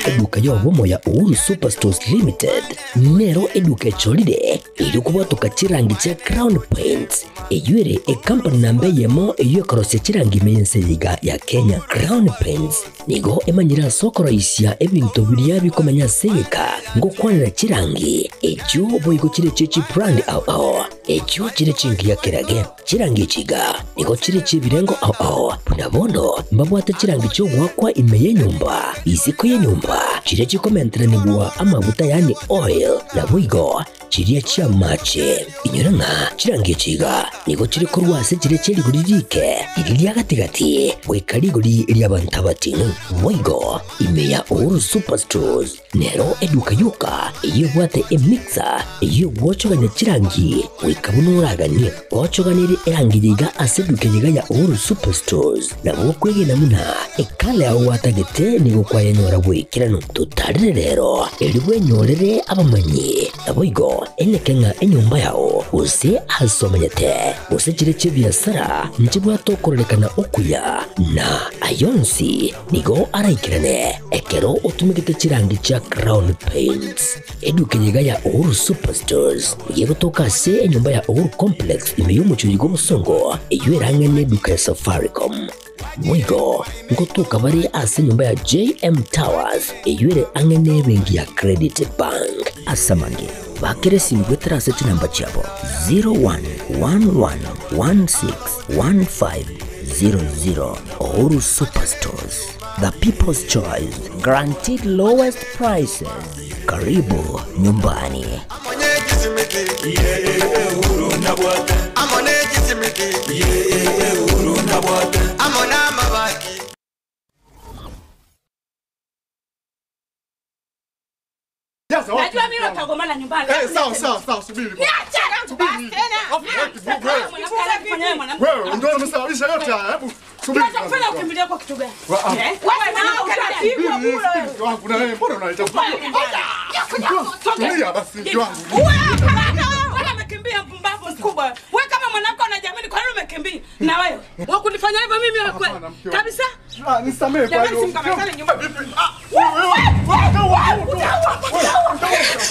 eduka yobomo ya Uhuru Superstores Limited nero eduka echolide ili kubatuka chirangi cha Crown Paints eyuere company nambe yemo eyokorose chirangi mense yiga ya Kenya. Crown Paints nigo emanyira sokoro isya ebintu biria bikomanya seka ngo kwanira chirangi echo boigo chire chichi brand ao echo chire chingi ya kirage chirangi chiga nigo chire chibirengo ao punabono mbabwate chirangi cyo gwakwa imeye nyumba isiko ye nyumba chire chikomentra nigwa amavuta yani oil na boigo chiriya chia mache inyuranga chirangi chiga nigo chire korwase chire chiri guririke iriya gatigati wekariguri iri abantabatinu boigo imeya Uhuru Superstores nero eduka yuka iyo bwate emixer iyo bwochoganya chirangi wekabunuragani bwochoganiri erangi yiga aseduke yiga ya Uhuru Superstores na bokwege namuna ekale aho watagete nigo kwa yenyora bwekirano tutarire rero eribwe nyorere abamanyi aboigo enekenga enyumba yao use asomanyete use chire chibiasara nchibwa tokorekana okuya na ayonsi nigo araikirane ekero utumikite chirangi cha Crown Paints eduke yiga ya Uhuru Superstores yego tokase enyumba ya Uhuru Complex imeyumucho yigo musongo eyuerangene duka ya Safaricom mwigo ngotuka bari ase nyumba ya JM Towers eyuere angene bengi ya Credit Bank asamange bakere simbwetera seti namba chabo 0111161500 Uhuru Superstores, the people's choice, guaranteed lowest prices. Karibu nyumbani. Najua mimi natagomana nyumbani. Sawa, subiri. Niache basi tena. Wewe ndio umesababisha yote haya. Hebu subiri. Unataka kufanya ukimbilia kwa kitu gani? Wewe Unapigwa bure wewe. wangu na wewe mbona unaita? Tulia basi wangu. Wewe umekimbia mpumbavu mkubwa. Wewe kama mwanamke unajiamini kwa nini umekimbia? Na wewe wakunifanya hivyo mimi wewe kweli? Kabisa? Nisamee kwa hiyo.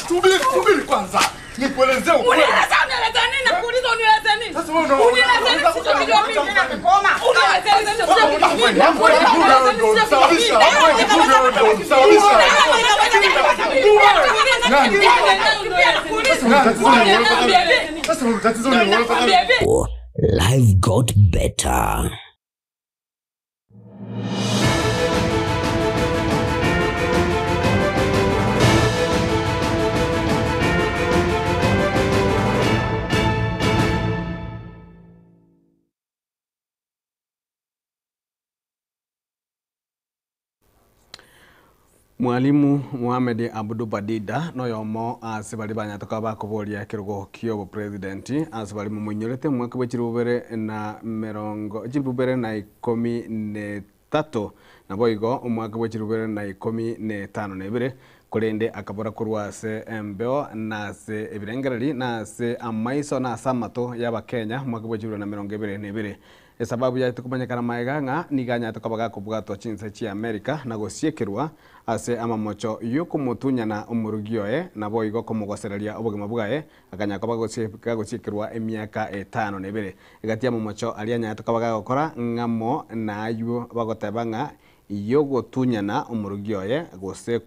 Subiri kwanza. Nikuelezee ukweli. Unieleza nini? Nakuuliza unieleza nini? Sasa wewe ndio unieleza nini? Sio video mimi nimekoma. Unieleza nini? Sio video mimi. Life got better. Mwalimu Mohamed Abdu Badida no yomo asibali banyatoka bakoboria kirugo kyobo president asibali mumunyorete mwaka bw'ekirubere na merongo ekirubere na 13 na boigo umwaka bw'ekirubere na 15 nebire kolende akabora kurwase embeo nase ebirengereri nase amaiso na samato y'abakenya mwaka bw'ekirubere na merongo ebire nebire sababu ya tukumanyakana maeganga niganya tukabaga kubwato chinse chi America na gosiekerwa ase amamocho yuko mutunyana umurugioe na boigo komugosereria obugima bwae akanya kabago gosiekerwa emyaka 5 nebere igati amamocho alianya tukabaga gukora ngamo na ayu bagotebanga yogo tunyana umurugioe gose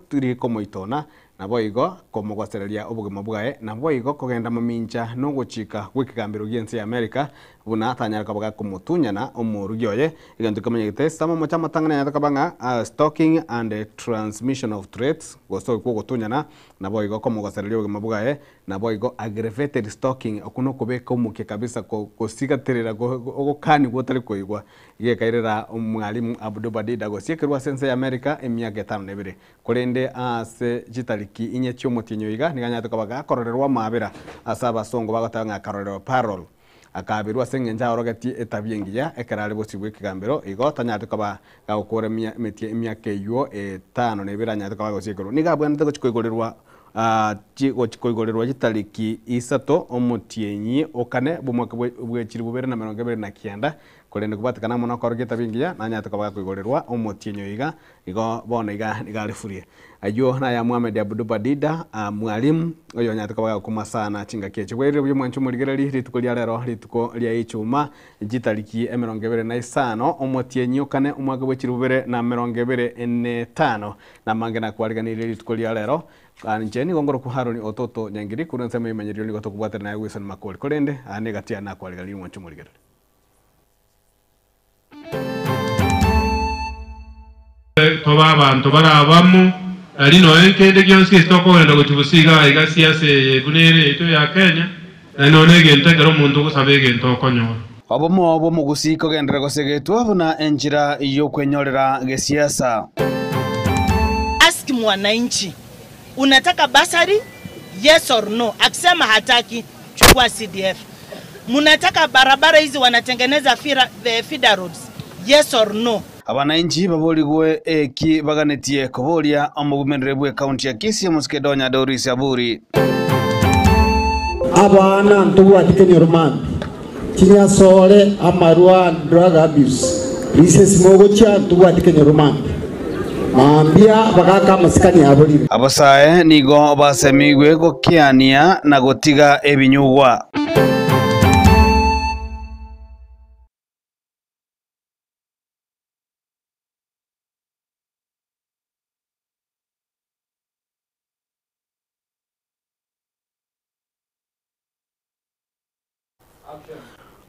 turi komoitona na boigo komugosereria obugima bwae na boigo kogenda mamincha no guchika gwikigambiro giense ya America buna atanyara kabaga kumutunyana umurugioye igantu kamanyete sama mocha matangana yatakabanga stalking and transmission of threats goso ko gutunyana na boigo komugosereria obugima bwae na boigo aggravated stalking okuno kubeka umuke kabisa kosigaterera ogokani gotari koigwa igekairira umwalimu Abdu Badida gosiekerwa sense ya America emyaka 5 nebire kolende ase jitariki inye cyomutinyo iga niganya tukabaga kororerwa mabira asaba songo bagatanga karorero parole akabirwa sengenja orogati etabiengiya ekarale bosibwe kigambero igo tanya tukaba gakore metie emyaka yo 5 nebira nya tukaba gosiekero nigabwana tukoigorerwa chikoigorerwa jitariki isato omutienyi okane bumwaka bw'ekiri bubere na 29 kurende kubatikana muno korogeta bingia na nyatuka bagakwigorerwa omotienyo iga igo bona iga igarifurie ayo na ya Mohamed Abdul Badida mwalimu oyo nyatuka bagakuma sana chinga keche bwere byo mwanchu murigereri rituko lya rero rituko lya ichuma gitariki 25 omotienyo kane umwaka bwechirubere na 25 na mangena kwariganire rituko lya rero anjeni gongoro ku Haroni Ototo nyangiri kurenza memenyerio ni goto kubwatera na Wilson Makoli korende anegatia na kwariganire mwanchu murigereri toba abantu barabamo alino enkende gyonsi stokogenda kuchibusiga igasiase bunere eto ya Kenya na none gentegero mundu kusabege ntokonyo obomo bomugusiko gendera gosegetwa buna enjira iyo kwenyorera gesiasa. Ask mwananchi unataka basari yes or no, akisema hataki chukua CDF. Munataka barabara hizi wanatengeneza feeder roads yes or no. Abananchi baboligwe eki baganetie koboria omugumenere bwe county ya Kisii musikedonya Doris Aburi abana ntubwatike nyorman kinya sole amarwa drug abuse lises mogo cha ntubwatike nyorman mambia bagaka masikani aburi abasae nigo basemigwe gokiania na gotiga ebinyugwa.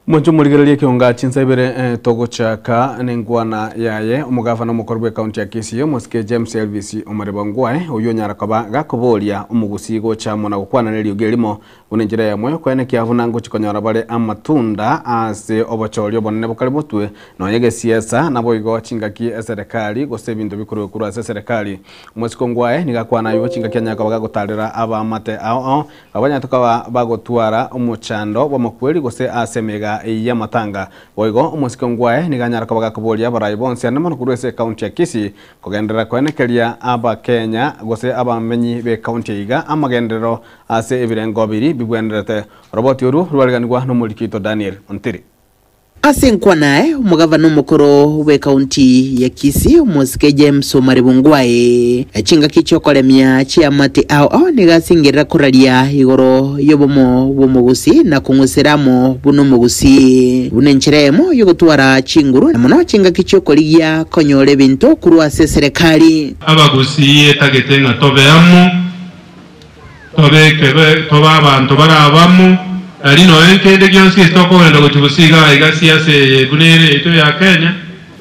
Mwancho murigererie kionga chinsebere togo chaka nengwana yaye umugavana mukorwe county ya Kisii Mosike James Elvis Omaribangwae uyo nyarakaba gakoboria umugusigo cha mona gukwana neryo gerimo unenjira yamwe kwene kiavuna ngo chikonyora bare amatunda ase obochorio bonene bukalibotwe no yege siasa nabo igo chingaki serikali gose bintu bikorwe kuru ase serikali Mosike Ngwae nigakwana yo chingaki nyaka bagagotarira abamate ao abanyatoka bagotwara umuchando bomakweri gose asemega ya matanga boigo Mosike Ngwae niganyara kabaga kubolia barayi bonse anamano kurwese county ya Kisii kugendera kwenekeria aba Kenya gose abamenyi be county iga amagendero ase ebirengo biri bibwenderete roboti uru rwaliganirwa no mulikito Daniel Ontiri Asinkwa nae umugavana mukuru we county ya Kisii Mosike James Omaribangwae achinga kichokolemia chiamate ao nigasingira kuralia igoro yobomo bomugusi na kungusiramo buno mugusi bunencheremo yogotwara chinguru na muno chinga kichokolia konyole bintu kuru ase serikali abagusi etagetenga tobeamo tobekebe toba abantu barabamo alino enkende gyonsi stokogenda kuchibusiga igasiase bunere eto ya Kenya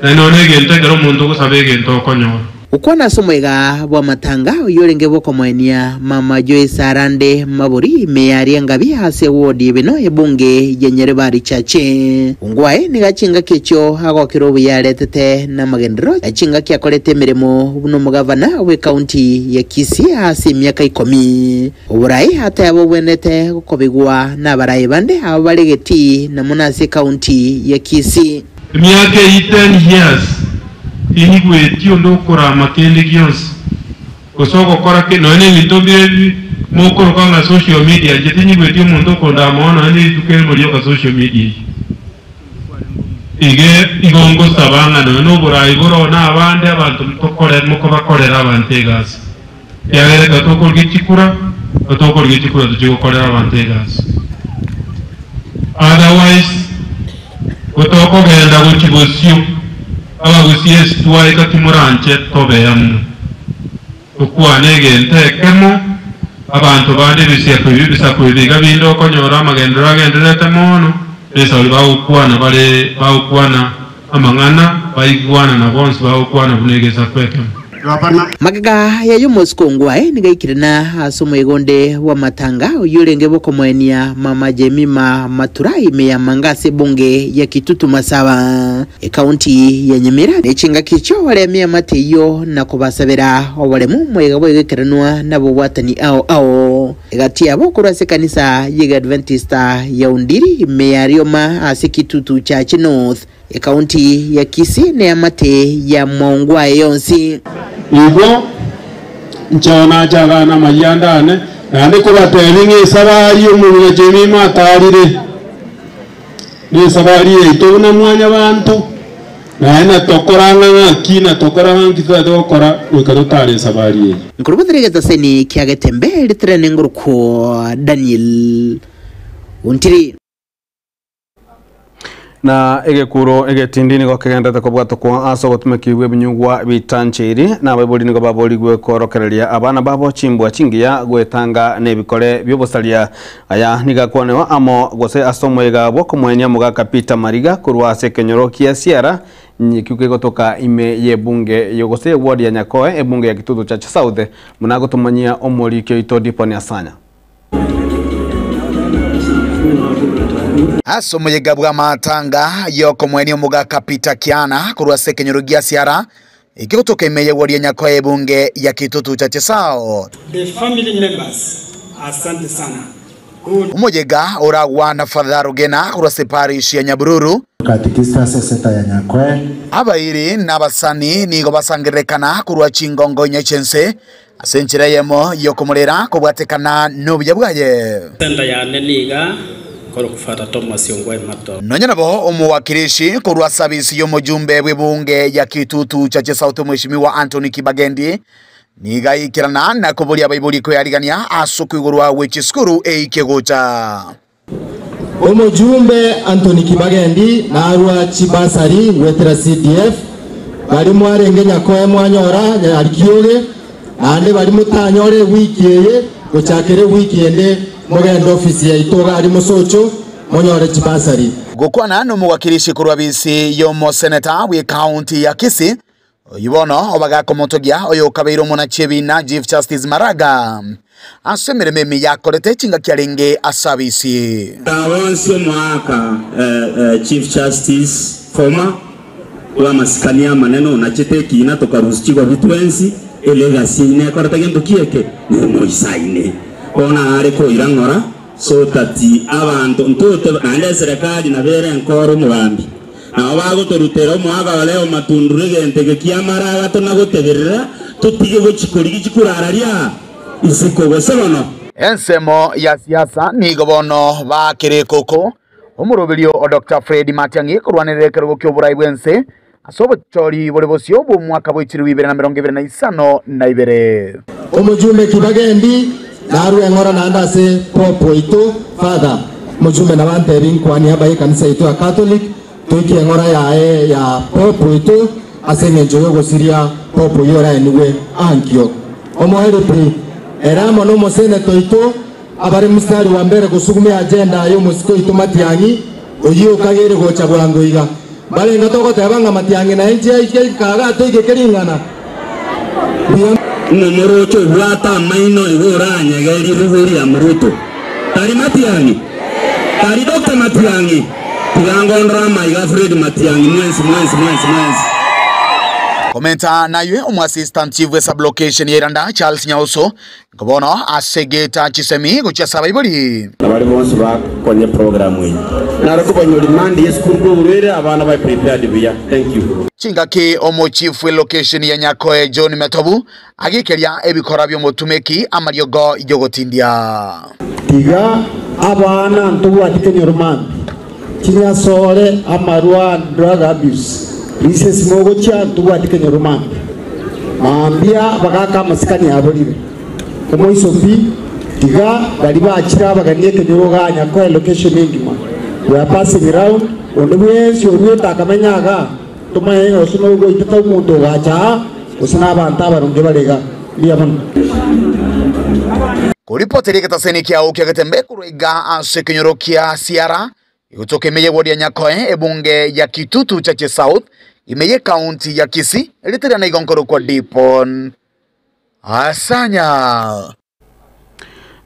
na none gentegero mundu kusabege ntokonyo ukwana somwega bwa matanga uyolenge boko mwenia mama Joyce Arande Maburi meyari ngabi ase wodi bino ebunge yenyere bari chache Ngwae nigachinga kecho hago kirobu yaletete na magendero achinga kyakolete mirimo buno mugavana we county ya Kisii ase myaka 10 uburai hata yabo bwenete gukobigwa na barayi bande abalegeti na munase county ya Kisii myaka 10 years inigwe tiondo kora matende gyonsi kosoko kora ke none litobire mukoro kanga social media jetinigwe tio muntu konda mono ani tukere muri ka social media ige igongo sabanga no burayi borona abande abantu tokore muko bakorera abantegas yagere gatoko gichikura tuchikorera abantegas otherwise kotoko genda guchibosio abagusiye tuwaye katimuranche tobeyamu ukwanege ntekemo abantu bandi bisakwibiga bindo konyora amagendero agenderete mono esa bawukwana bale bawukwana amangana bayigwana na bonsi bawukwana bunegeza kwekemo Magaga ya Mosike Ngwae nigaikirana asomo egonde wa matanga uyulenge boko mwenia mama Jemima Maturai meya mangase bunge ya Kitutu Masaba county ya Nyamira nechinga kicho wale mia mateyo na kubasabira wale mwega bwegekeranwa nabo watani ao gatia bokura se kanisa ye Adventista ya Undiri meya Rioma ase Kitutu Church North county ya Kisii ne amate ya Mongwae yonsi Igo nchana jaga na mayandane na ndiko batelingi sabari umurire Jemima atarire ni sabari yetu na mwanya bantu na ena tokoranga kina tokoranga kitwa tokora ukadotare sabari nkurubuthirigeza seni kiagetembe litrene nguruko Daniel Untiri na egekuro egetindini go kegendete kobwato kwa aso gotumekiwe binyugwa bitanchiri na babuli nigo baboli gwe korokereria abana babo chimbwa chingia gwetanga nebikore byobosalia aya nigakwanewa amo gose asomwega bwo kumwenya mugaka Peter Mariga kurwa sekenyorokia siara nyikyuke gotoka ime ye bunge yogose ward ya Nyakoe ebunge ya Kitutu cha South munago tumanyia omori kyo itodipo ni asanya asomuyega bwa matanga yoko mweni omugaka Peter Kiana kurwa sekenyorogia siara ikigotoka ime ye ward ya Nyakoe ebunge ya Kitutu cha South. The family members, asante sana. Umujega uragwa na Father Rugena kurwa separish ya Nyabururu katikista seseta ya Nyakoe abairi n'abasani nigo basangirekana kurwa Chingongo Nyechense asenchireyemo yokomurera kubwatekana n'ubya bwaye senda ya neliga koro kufata Thomas Yongwe mato nonye nabo umuwakilishi kurwa service y'umujumbe w'ibunge ya Kitutu cha South Mheshimiwa Anthony Kibagendi niga ikirana na kubulia baibuli ko yarigania asukwigurwa w'ekisukuru eikegocha umujumbe Anthony Kibagendi na arwa chibasari wetera CDF bari mwarenge Nyakoe mwanyora arikiyoge ande bari mutanyore wikiyeye gochakere wikiyende mugenda ofisi ya itoga ari musocho monyore chibasari gukwana no muwakilishi kurwa bisi yo mo senator we county ya Kisii Yubono obagako motogia oyo kabeiro mona chebina Chief Justice Maraga asemere memi yakorete chinga kyalenge asabisi tawonse mwaka Chief Justice former wa masikania maneno na cheteki ina tokarusichwa bitwensi elegasi ne korata gento kieke ne moisaine ona areko irangora so tati abantu ntote ande serikali na bere enkoro mubambi abago torutero mwaga baleo matundurege ntege kiamara gato nagotegerera tutige gochikori gichikurararia isiko gosemono ensemo ya siasa nigobono bakire koko umurubirio o Dr. Fred Matiang'i kurwanirire kerugo ky'oburai bwense asobochori bole bosio bu mwaka bw'ikiri 2022 umujumbe Kibagendi naruwe ngora nandase popo ito father mujumbe nabante binkwani abaye kanisa ito ya Catholic tuki ngora ya popo ito asenge njoyo gosiria popo yora eniwe ankyo omohere pri eramo no moseneto ito abari mustari wa mbere gusugumya agenda yo musiko ito Matiang'i oyiyo kagere gocha bwango iga bale ngatoko tabanga Matiang'i na nje ikaga to ikekeringana Muruto wata maino igoranya gari ruburi ya muruto tari Matiang'i tari Dr. Matiang'i Tilangondra maiga Fred Matiang'i mwensi komenta na yue assistant chief wa sublocation yeranda Charles Nyauso ngobono asegeta chisemi guchasa baibuli nabari bonse ba konye program we narako banyori mandi yeskurgo urere abana ba prepared biya thank you chingaki omo chief wa location ya Nyakoe John Metobu agikeria ebikora byo motumeki amaryogo ijogotindia tiga abana ntuwa tikenyorman chinya sore amarwa drug abuse Rises mogo cha tuwa tikenye Roma. Maambia bagaka masikani abolire. Komo isopi tiga baliba achira baganie kenyoga Nyakoe location ingima. We are passing around onwe sio takamenyaga tumaye osino go itata umuntu gacha osina banta barunge barega liamon. Kuripoteri kataseni kia ukia gatembe kuruiga ansekenyorokia siara yutoke meye wodi ya Nyakoe ebunge ya Kitutu cha South imeye county ya Kisii elitera na igonkoro kwa dipon asanya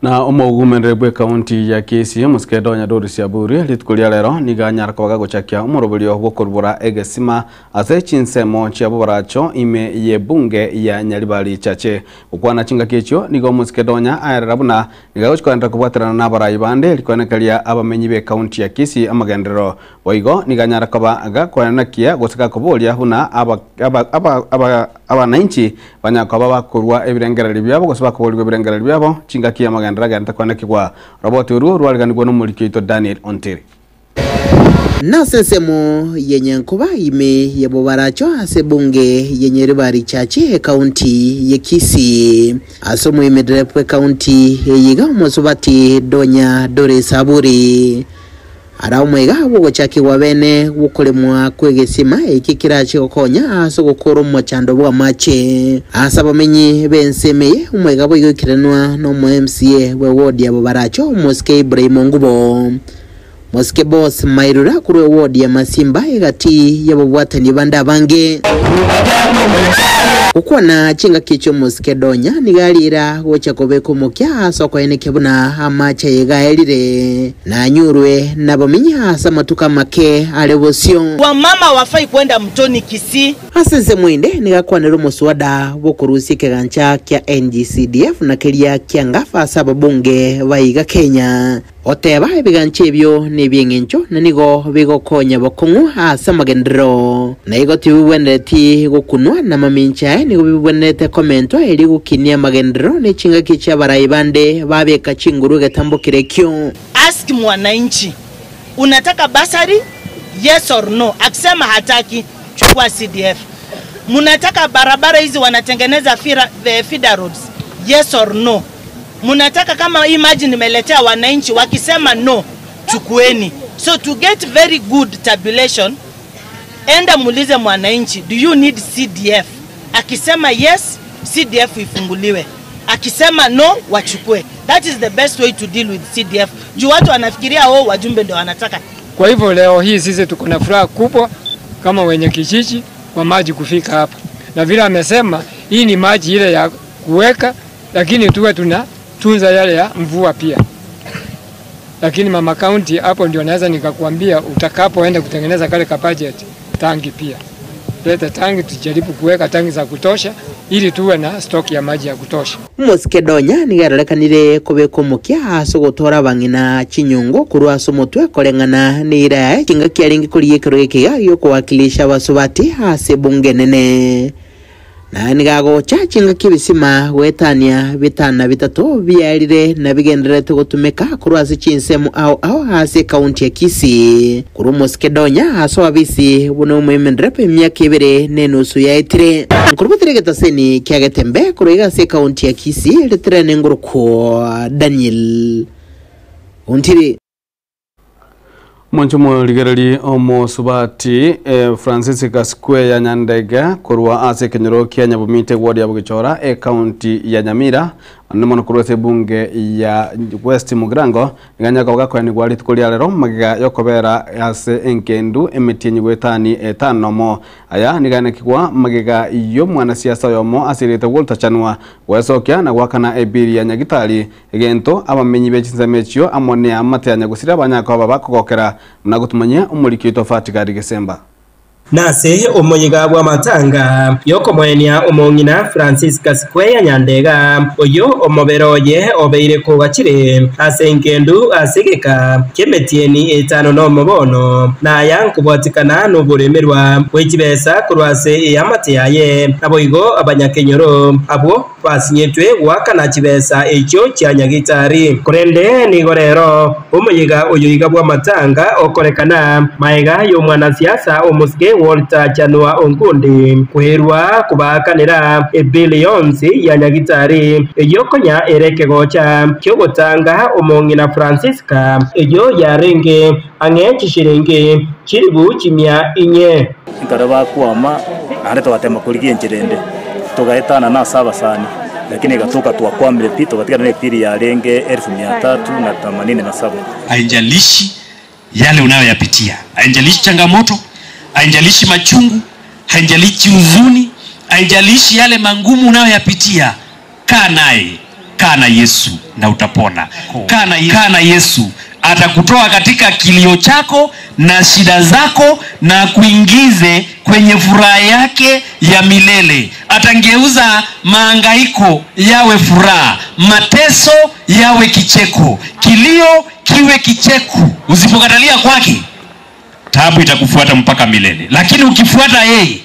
na omugumenrebwe county ya Kisii muskedo nyadori siaburi litkulia lero niganyara kwaga gochakia umurobolio gokorubura egesima ase chinsemo chiabo baracho ime ye bunge ya Nyaribari chache ukwana chinga kecho nigo muskedonya ayarabuna nigagochkwanda kubwaterana na barayi bande likonekalia abamenyi be county ya Kisii amagendero boigo niganyara kwaba aga kwanakia gosaka kubolia huna abananchi banyakwaba bakurwa ebirengereri byabo gosaba kubolwa ebirengereri byabo chinga kia Draga ntakwana kigwa roboti uru rwaliganirwa n'umurikito Daniel Onteri Na sensemo yenye nkuba ime ya bobaracho ase bunge yenye ribari chache kaunti ya Kisii. Asomo imedrepwe kaunti yiga mosubati Donya Dore Saburi. Aramwega wogochaki wabene wukolemwa kwegesima ikikirachi okonya asogokoro mwachando bwa mache. Asabamenyi bensemeye umwega boyikiranwa no mu MCA we ward ya bobaracho Moske Ibrahim Ngubo. Moske Boss Mairura kuri ward ya Masimba igati yabobwatani banda bange. Ukwana chinga kicho Moske Donya nigalira gochakobe kumukya soko enekebuna amacha yegaelire na nyurwe nabaminya samatuka make alebosio. Wa mama wafai kwenda mtoni Kisii. Asense mwinde nigakwanero muswada bokurusike gancha kya NGCDF na kelia kiangafa sababunge baiga Kenya. Oteba ebiganche ebyo nebyengencho nanigo bigokonya bokongu asa magendero na igo tibweneti gokunwa na mamincha nigo bibwenete komento eri gukinia magendero ne chinga kicha baraibande babeka chinguru getambo kirekyo. Ask mwananchi, unataka basari? Yes or no. Akisema hataki, chukua CDF. Munataka barabara hizi wanatengeneza feeder roads? Yes or no. Munataka kama hii maji nimeletea wananchi, wakisema no, chukueni. So to get very good tabulation, enda muulize mwananchi, do you need CDF? Akisema yes, CDF ifunguliwe. Akisema no, wachukue. That is the best way to deal with CDF. Juu watu wanafikiria wajumbe ndio wanataka. Kwa hivyo leo hii sisi tuko na furaha kubwa kama wenye kijiji kwa maji kufika hapa. Na vile amesema hii ni maji ile ya kuweka, lakini tuwe tunatunza yale ya mvua pia. Lakini mama county hapo ndio naweza nikakwambia utakapoenda kutengeneza kale ka budget tangi pia. Leta tangi tujaribu kuweka tangi za kutosha ili tuwe na stock ya maji ya kutosha. Moske Donya nigarekanire kobeko mukia asogotora bangina chinyungo kurwa somotwe kolengana nira kinga kyaringi kuriye kirwekiga yo kuwakilisha basubati ase bunge nene. Na nigago chinga kibisima wetania bitana bitatu byarire na bigenderete gutumeka kurwazi chinsemu au hase kaunti ya Kisii. Kuru Moske Donya aso abisi buno mwemendrepe myaka ibere nenusu ya itire. Nkurubutirege taseni kyagetembe kuriga se kaunti ya Kisii letrene nguruko Daniel Untiri. Monchomo ligerali omo subati Francis Kaskwe ya Nyandega kurwa ase kenyoro kia nyabumite ward ya Bugichora county ya Nyamira Nimono kurwese bunge ya West Mugrango nganya kwa gako ni gwali tukulia lero magiga yokobera ase enkendu emetienyi gwetani etano mo aya nigane kigwa magiga iyo mwana siasa yomo asirite Walter Chanwa wesokia na gwakana ebiri ya Nyagitali egento abamenyi bechinza mechio amone amate ya Nyagusira banyako babakokera na gutumanya umurikito fatika Disemba. Nase omoyiga bwa matanga yoko mwenia omongina Francis Kaskwe ya Nyandega oyo omoberoye obeire ko gakire asenkendu asigeka kemetieni etano no mobono na yankubwatikana no buremerwa wekibesa kurwase yamate yaye aboigo abanyakenyoro abo basinyetwe wakana kibesa ekyo kya Nyagitari kurende ni gorero omoyiga oyo yiga bwa matanga okorekana maiga yo mwana siasa omuske Walter Chanwa Onkundi kuherwa kubakanira billions ya Nyagitari eyokonya ereke gocha kyo gutanga omongina Francisca eyo yarenge ange shiringi kiribu kimya inye nkaraba kwama nare twatema kurigie njirende tugaetana na saba sani lakini gatoka twakwamire pito katika ile pili ya renge 1387 haijalishi yale unayoyapitia haijalishi changamoto haijalishi machungu, haijalishi huzuni, haijalishi yale mangumu unayoyapitia, kaa na Yesu na utapona. Kaa na Yesu atakutoa katika kilio chako na shida zako na kuingize kwenye furaha yake ya milele. Atangeuza maangaiko yawe furaha, mateso yawe kicheko, kilio kiwe kicheko. Usipokatalia kwake, taabu itakufuata mpaka milele. Lakini ukifuata yeye,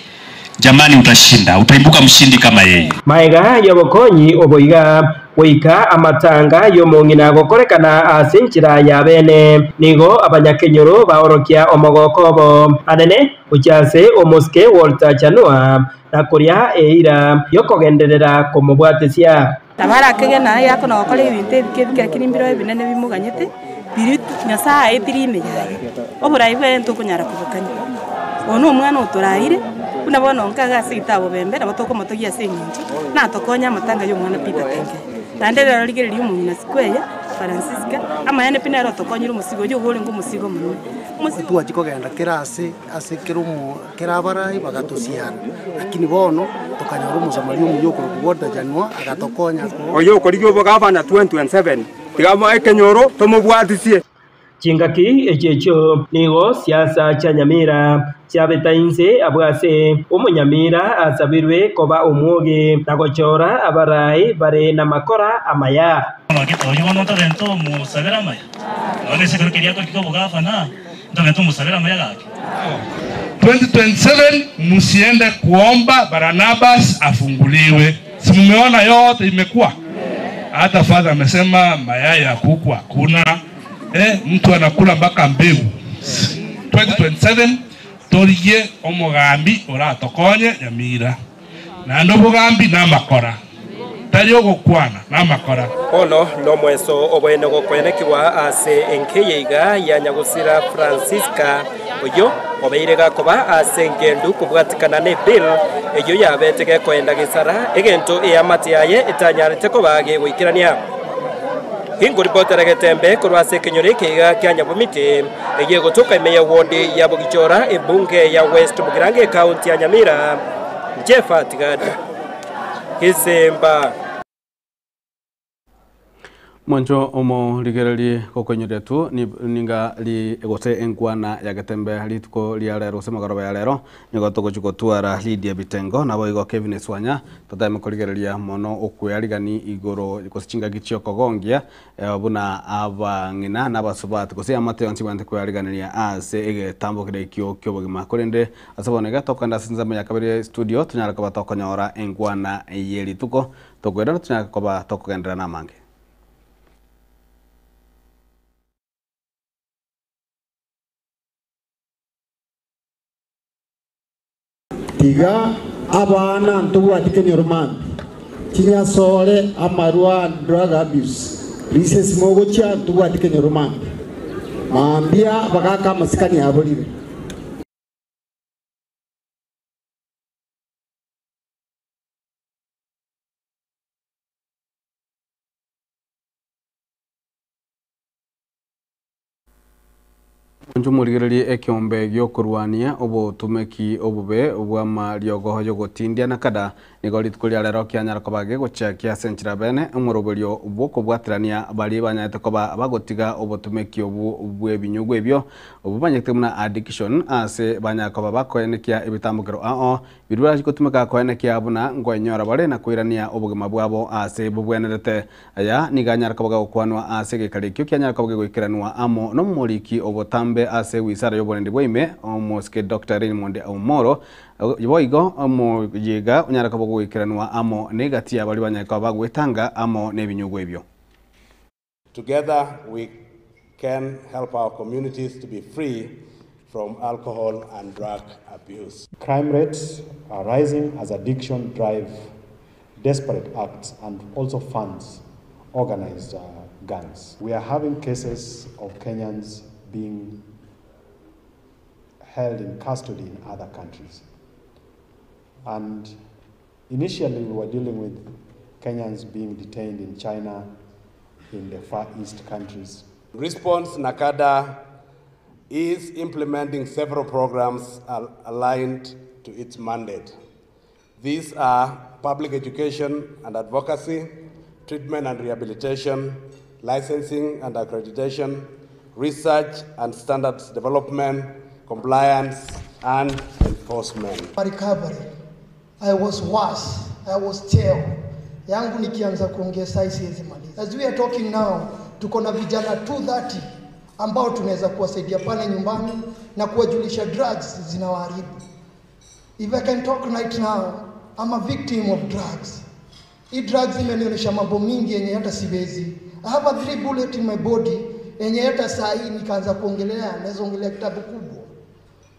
jamani, utashinda, utaibuka mshindi kama yeye. Maiga ya Bokonyi oboiga wika amatanga yomongina gokorekana asinchira ya bene nigo abanyakenyoro baorokia omogokobo anene uchase omoske Walter Chanua na kuria eira yokogenderera komobwatesia tabara kegena yako na gokore ibintu bikebikira kirimbiro binene bimuganyete biritu nyasaye etirime yaye oburai bwento kunyara kubukanya ono mwana uturaire kuna bono nkaga sitabo bembe na batoko motogia senyinji na tokonya matanga yo mwana Peter Tenge nandera ligeri umunyina sikweya Francisca ama yane pinero tokonyira umusigo yo hole ngo umusigo munwe tuwa chikogenda kirase ase kirumu kirabarai bagatusiana lakini bono tokanyara umusamari umuyoko kugoda Janua agatokonya oyo korigyo bogabana 2027 tigamo ekenyoro tomobwatisie chingaki echecho nigo siasa cha Nyamira cyabetainse abwase umunyamira asabirwe koba umwoge nagochora abarai bare na makora amaya oyo no talento musabera amaya none se creo que quería que bogafana talento musabera amaya gake 2027 musiende kuomba Barnabas afunguliwe. Si mmeona yote imekuwa. Hata father amesema mayai ya kuku hakuna. Mtu anakula mpaka mbegu. 2027 toriye omugambi oratokonye Nyamira. Na ndo mugambi na makora. Tayo gokwana na makora. Ono no mweso obwene gokwenekirwa ase enkeyeiga ya Nyagusira Francisca oyo obeirega koba ase ngendu kubwatikana ne bill eyo yabetege kwenda gisara egento eyamati yaye etanyarete kobage gwikirania hingo ripotera getembe kurwase kenyore keiga kya Nyabumiti eye gotoka imeya wodi ya Bugichora ebunge ya West Mugirange county ya Nyamira Jeff Atigada Kisemba Monjo omo ligerali kokonyere tu ninga li egote enkwana ya getembe lituko lialero semagaro ya lero nigo toko chuko tuara Lydia Bitengo nabo igo Kevin Eswanya tatame koligerelia mono okuyaligani igoro kosichinga gichio kogongia buna abangina nabasubat kose amate onsi bante kuyaliganilia ase ege tambo kide kyo bogima kolende asabonega tokanda sinzama ya kabiri studio tunyara koba tokonyora enkwana yeli tuko tokwera tunyara koba tokogendera namange tiga abana ntubwatike nyorman kinya sole amarwa drug abuse rises mogo cha ntubwatike nyorman mambia bakaka masikani abolire Njumurigirili ekiombe gyokurwania obutumeki obube obwama lyogoho yogotindia nakada nigoli tukulia lero kyanyara kobage gochakia senchira bene omurobelio obwoko bwatirania bali banyate koba bagotiga obutumeki obwe binyugo ebyo obubanyete muna addiction ase banyakoba bakoenekia ebitambukero ao birura gikotumeka koenekia buna ngonyora bale na kuirania obugema bwabo ase bubwenerete aya niganyara kobaga okwanwa ase gekarikyo kyanyara kobaga goikiranwa amo no muliki obotambe ase wisara yobonendi bwime omoske Dr. Raymond Aumoro yoigo omo yiga unyara kobaga goikiranwa amo negatia bali banyaka bagwetanga amo nebinyugo ebyo. Together we can help our communities to be free from alcohol and drug abuse. Crime rates are rising as addiction drive desperate acts and also funds organized gangs. We are having cases of Kenyans being held in custody in other countries. And initially we were dealing with Kenyans being detained in China, in the Far East countries. Response Nakada is implementing several programs aligned to its mandate. These are public education and advocacy, treatment and rehabilitation, licensing and accreditation, research and standards development, compliance and enforcement. Recovery. I was worse. I was stale. Yangu nikianza kuongea size hizi maliza. As we are talking now, tuko na vijana 230 ambao tunaweza kuwasaidia pale nyumbani na kuwajulisha drugs zinawaharibu. If I can talk right now, I'm a victim of drugs. Drugs imenionyesha mambo mingi yenye hata siwezi. I have a 3 bullet in my body yenye hata saa hii nikaanza kuongelea, naweza ongelea kitabu kubwa.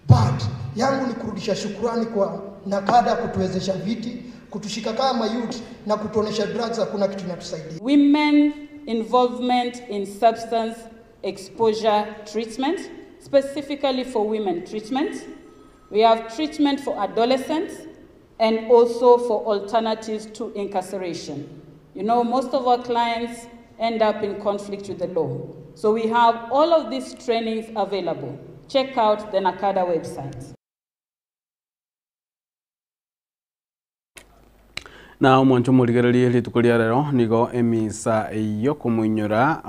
But yangu ni kurudisha shukrani kwa NACADA kutuwezesha viti, kutushika kama youth na kutuonesha drugs hakuna kitu inatusaidia. Women involvement in substance exposure treatment, specifically for women treatment. We have treatment for adolescents and also for alternatives to incarceration. You know, most of our clients end up in conflict with the law. So we have all of these trainings available. Check out the NACADA website. Na omoncho murigererie ritukuria rero nigo emisa yo kumunyura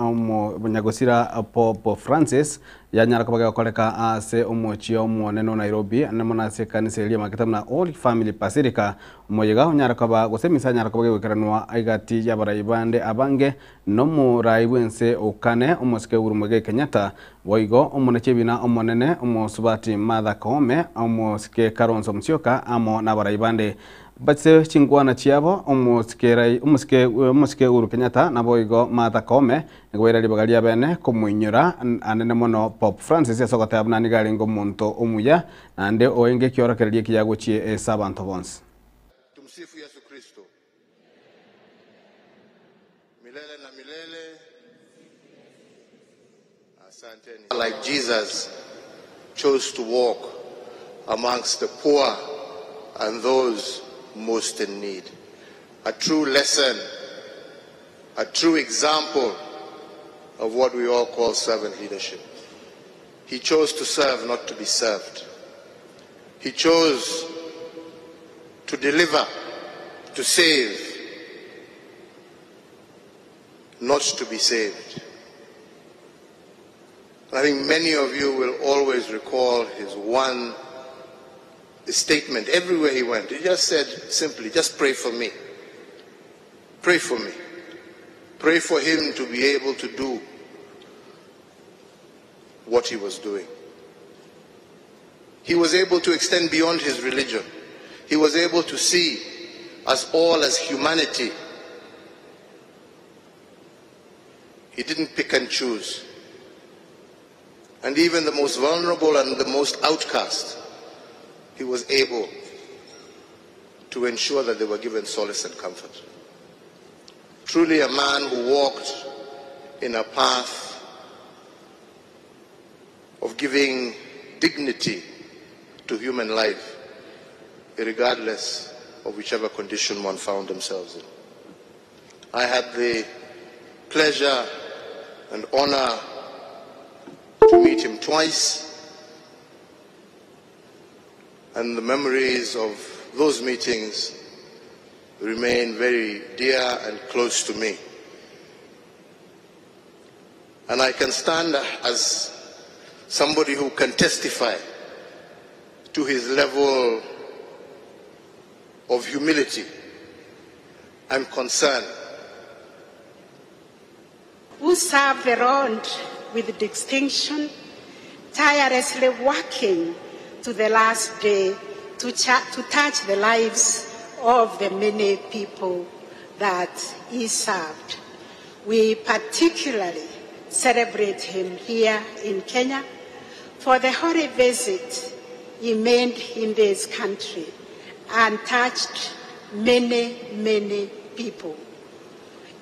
nyagosira Pope Francis yanyara kabaga koleka ase omochi omone no Nairobi nemona se kanisa elia makitamna All Family Basilica moyega nyara kaba gosemisa nyara kabaga wekaranwa aigati yabaraibande abange no muraibwense okane omoske urumege Kenyatta boigo omonechebina omonene omosubati Martha Koome omoske Kalonzo Musyoka amo nabaraibande batse chingwana chiabo omuske Uhuru Kenyatta naboigo Martha Koome ngwera libagalia bene kumuinyura anene mono Pope Francis yasogote abnani galingo muntu omuya ande oenge kyorokererie kiyago chie sabanto bonse. Tumsifu Yesu Kristo. Milele na milele. Asanteni. Like Jesus chose to walk amongst the poor and those most in need. A true lesson, a true example of what we all call servant leadership. He chose to serve, not to be served. He chose to deliver, to save, not to be saved. And I think many of you will always recall his one statement everywhere he went. He just said simply, just pray for me. Pray for me. Pray for him to be able to do what he was doing. He was able to extend beyond his religion. He was able to see us all as humanity. He didn't pick and choose. And even the most vulnerable and the most outcast, he was able to ensure that they were given solace and comfort. Truly a man who walked in a path of giving dignity to human life, regardless of whichever condition one found themselves in. I had the pleasure and honor to meet him twice, and the memories of those meetings remain very dear and close to me. And I can stand as somebody who can testify to his level of humility and concern. Who serve the Lord with distinction, tirelessly working to the last day to touch the lives of the many people that he served. We particularly celebrate him here in Kenya for the holy visit he made in this country and touched many, many people.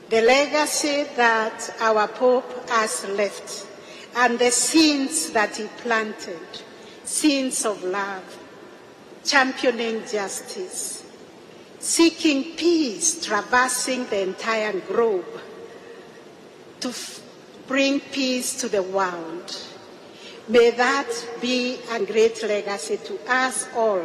The legacy that our Pope has left and the seeds that he planted, seeds of love, championing justice, seeking peace, traversing the entire globe to bring peace to the world. May that be a great legacy to us all.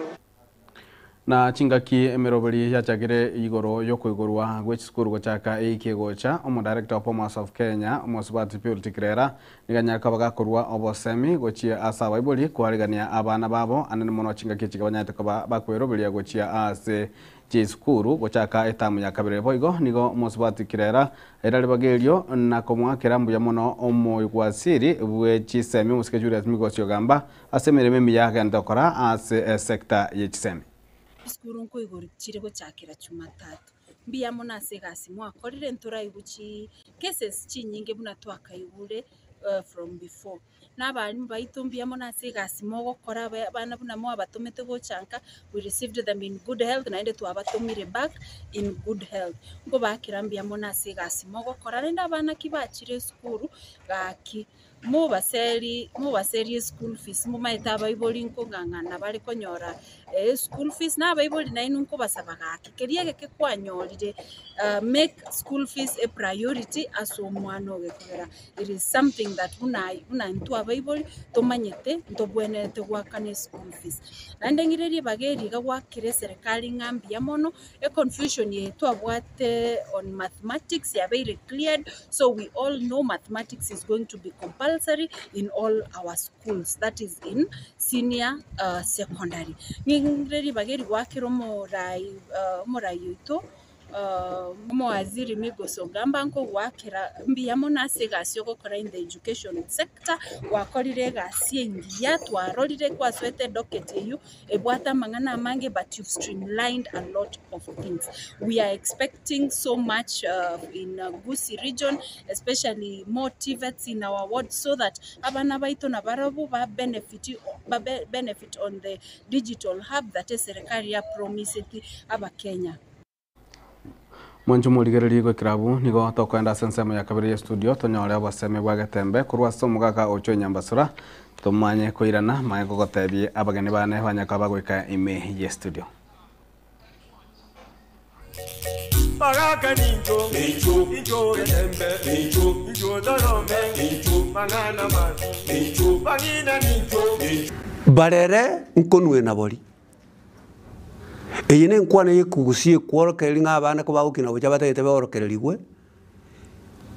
Na chingaki emerobali ya chagire igoro yoko igorwa gwechikuru gochaka eikigocha omo director of Bomas of Kenya omosubati Purity Kirera niganyaka bagakorwa obosemi gochia asa baibuli kwarigania abana babo anene mono chingaki chigabanyate koba bakwerobelia gochia ase chizukuru gochaka etamu ya kabire boigo nigo omosubati Kirera erali bagelio na komwakera mbuya mono omoigwasiri bwe chisemi musikejuri asimigo cyogamba asemere memi yake ndokora ase sector ye chisemi. skuru nko igorikire gochakira Jumatatu mbia mona segasi mwakorire nturaibuchi cases chinyinge buna twakaigure from before n'abarimu baitumbia mona segasi mogokora bana buna mo abatumete gochanka we received them in good health na ende twabatumire back in good health ngo bakirambia mona segasi mogokora renda bana kibachire skuru gaki mu baseri school fees mu maita baiboli nko ngangana bari konyora school fees na baiboli na inu nko basabaga kiria geke kwanyorire make school fees a priority as omwana ogekera. It is something that una ntu abaiboli tomanyete ntobwenete gwakane school fees andengireri bageri gagwakire serikali ngambia mono a confusion yetu abwate on mathematics ya very cleared, so we all know mathematics is going to be compulsory in all our schools, that is in senior secondary. Ngireri bageri gwakiro morai yuto waziri Migoso Gamba nko wakira mbiyamo nasegasi okokora in the education sector wakorire gasi engia twarorire kwa swete docket you ebwata mangana mange, but you've streamlined a lot of things. We are expecting so much in Gusii region, especially more TVETs in our ward, so that abana baito na barabu ba benefit on the digital hub that serikali ya promised aba Kenya. Mwanju muligereri go kirabu nigo tokwenda sensema ya kabiri ya studio tonyore abaseme bwagetembe kurwa somugaka ocho nyambasura tumanye koirana maye gogotebie abageni bane banyaka bagwika ime ya studio. Bagaka ninjo ninjo getembe ninjo dorome mangana mazi bagina ninjo barere nkonwe na bori eyine nkwane yekugusie kworokereri ng'abana ko bagukina bucha batete borokererigwe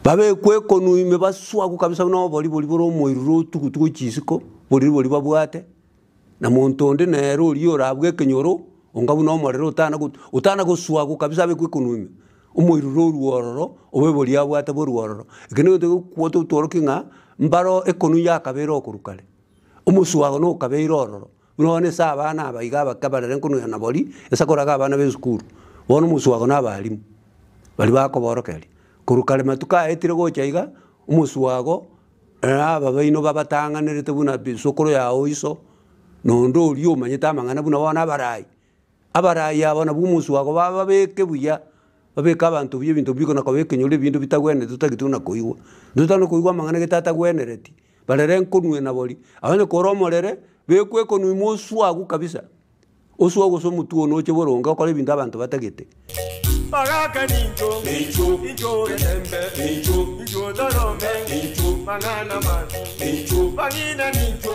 babe kwekonuime baswaku kabisa no bori boro moiruro tugutugu chisiko bori babwate na montonde nero riora abwe kenyoro ongabu no morero utana guswaku kabisa be kwekonuime umoiruro ruororo obe bori abwate boruororo ikene kwoto torokinga mbaro ekonu ya kabero okurukale umuswago no kabero ororo none sabana abayiga bakabarere nkunu na boli esakoraga abana be skuru bono muswago n'abalimu bali bakoborokeri kurukale matuka etire gochaiga umuswago aba baino babatanganirete buna bisokoro yawo iso nondo uri umanyita mangana buna bona abarayi abona bumuswago babeke buya babeka abantu by'ibintu biko nakabeke nyole bintu bitagwene tutagituna koigwa ndutano koigwa mangana getata gwenereti barere nkunu na boli abane koromorere bekwe konu muswagu kabisa oswagu so mutuo no cheboronga kole bintu abantu batagete bagaka ninjo getembe ninjo dorome mangana mazi bagina ninjo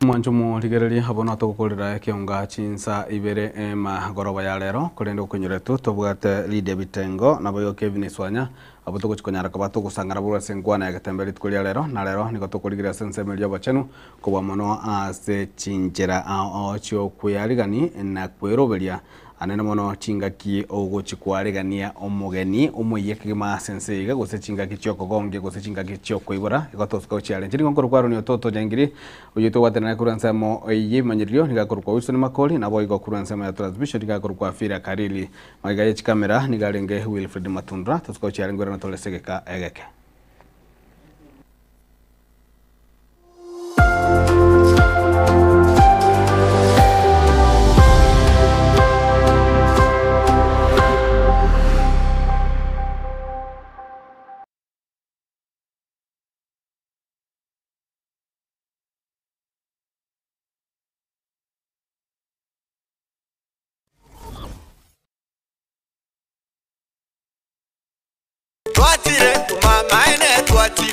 mwanju muligereri habona tugukurira kionga chinsa ibere magoroba ya lero kurendo kunyoretu tobwate Lydia Bitengo na boyo Kevin Iswanya abo tuguchikonyara kwa tugusangara bura sengwana ya gatemberi tukulia lero na lero niko tukuligira sensemelio bachenu kubwa mono ase chinjera ocho kuyarigani na kweroberia anene mono chingaki ogochikwarigania omugeni omuyeke ma senseiga gose chingaki choko gonge gose chingaki choko ibora igotoska challenge ndingo korwaro ni toto jangiri uyito watana kuransa mo oyi manyirio nigakorwa usoni makoli na boigo kuransa ma transmission nigakorwa fira karili magaye chikamera nigarenge Wilfred Matundra toska challenge ngora tolesegeka egeke.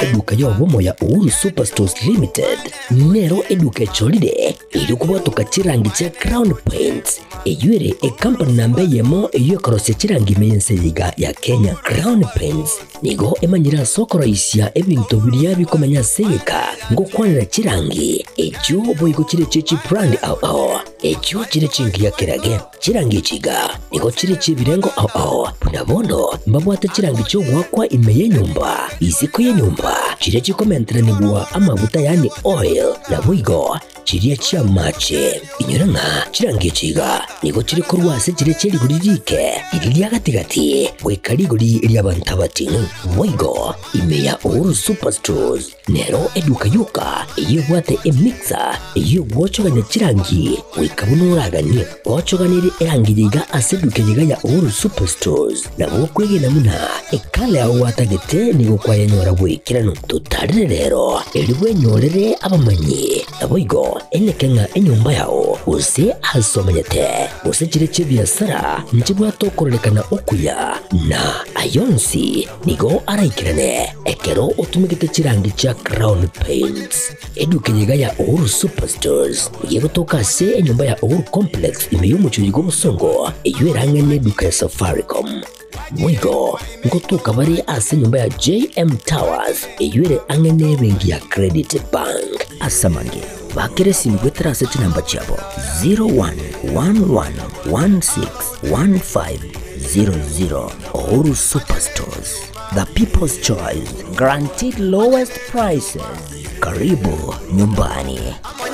Eduka yobomo ya Uhuru Superstores Limited nero eduka cholide ili kubwatuka chirangi cha Crown Paints eyure e company nambe yemo eyo korose chirangi mense liga ya Kenya. Crown Paints nigo emanyira sokoro isya ebintu biriya bikomanya seka ngo kwanira chirangi ejo boyiko chire chechi brand ao ekyo chire chingiria kirage chirangi chiga nigo chire chibirengo punabono mbabwate chirangi cyo gwakwa ime ye nyumba iziko ye nyumba chire chikomenteranibwa amavuta yani oil na bwigo chiriya chia mache inyoranga chirangi chiga nigo chiri kurwase chire chiri guririke iriya gatigati wekariguri iriya bantabati bwigo ime ya Uhuru Superstores nero eduka yuka iyo bwate emixer iyo gwochoganya chirangi wikabunuraganie gwochoganire erangiriga aseduke yiga ya Uhuru Superstores na bokwegena muna ekale aho watagete nigo kwayanyora bwikirano tutarire rero eriwe nyorere abamanyi aboigo enekenga enyumba yao use hasomanyete use chire chibiasara nchibwa tokorekana okuya na ayonsi nigo araikirane ekero utumikite chirangi cha Crown Paints eduke yiga ya Uhuru Superstores yego tokase enyumba ya Uhuru Complex imeyumucho yigo musongo eywerangene duka ya Safaricom mwigo ngotuka bari ase nyumba ya JM Towers eyure angene bengi ya Credit Bank asamange bakere simbwetera seti namba chabo 0111161500 Uhuru Superstores, the people's choice, guaranteed lowest prices. Karibu nyumbani. I'm on